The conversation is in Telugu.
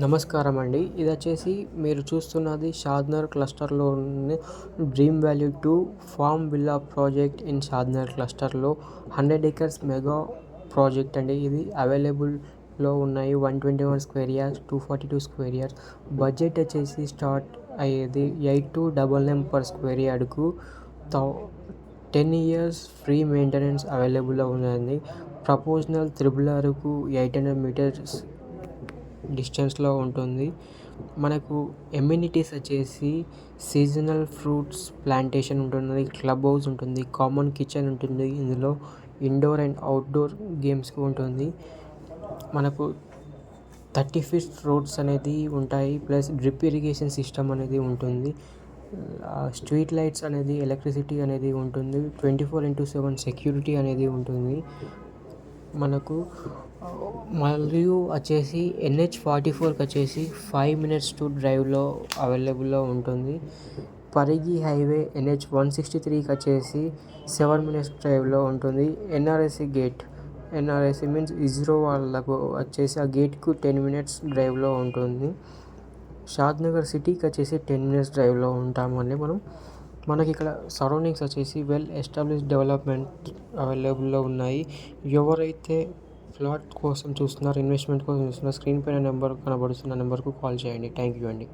నమస్కారం అండి. ఇదొచ్చేసి మీరు చూస్తున్నది షాద్నగర్ క్లస్టర్‌లో ఉన్న dream value 2 farm villa project in Shadnagar క్లస్టర్‌లో 100 ఎకర్స్ మెగా ప్రాజెక్ట్ అండి. ఇది అవైలబుల్‌లో ఉన్నాయి. 121 square yards, 242 square yards. Budget వచ్చేసి స్టార్ట్ అయ్యేది 8299 పర్ స్క్వేర్ యార్డ్‌కు. 10 ఇయర్స్ ఫ్రీ మెయింటెనెన్స్ అవైలబుల్‌లో ఉన్నదండి. ప్రపోజనల్ త్రిబుల్ ఆర్‌కు 800 మీటర్స్ డిస్టెన్స్లో ఉంటుంది. మనకు ఎమ్యూనిటీస్ వచ్చేసి సీజనల్ ఫ్రూట్స్ ప్లాంటేషన్ ఉంటుంది, క్లబ్ హౌస్ ఉంటుంది, కామన్ కిచెన్ ఉంటుంది. ఇందులో ఇండోర్ అండ్ అవుట్డోర్ గేమ్స్కి ఉంటుంది. మనకు 30 ఫీట్ రోడ్స్ అనేది ఉంటాయి, ప్లస్ డ్రిప్ ఇరిగేషన్ సిస్టమ్ అనేది ఉంటుంది. స్ట్రీట్ లైట్స్ అనేది, ఎలక్ట్రిసిటీ అనేది ఉంటుంది. 24/7 సెక్యూరిటీ అనేది ఉంటుంది. మనకు మరియు వచ్చేసి NH44కి వచ్చేసి 5 మినిట్స్ టు డ్రైవ్లో అవైలబుల్లో ఉంటుంది. పరిగి హైవే NH163కి వచ్చేసి 7 మినిట్స్ డ్రైవ్లో ఉంటుంది. NRSC gate, NRSC means ISRO వాళ్ళకు వచ్చేసి ఆ గేట్కు 10 మినిట్స్ డ్రైవ్లో ఉంటుంది. షాద్నగర్ సిటీకి వచ్చేసి 10 మినిట్స్ డ్రైవ్లో ఉంటామండి మనకి ఇక్కడ సరౌండింగ్స్ వచ్చేసి వెల్ ఎస్టాబ్లిష్డ్ డెవలప్మెంట్ అవైలబుల్లో ఉన్నాయి. ఎవరైతే ఫ్లాట్ కోసం చూస్తున్నారు, ఇన్వెస్ట్మెంట్ కోసం చూస్తున్నారు, స్క్రీన్ పైన నెంబర్ కనబడుతున్న నెంబర్కు కాల్ చేయండి. థ్యాంక్ యూ అండి.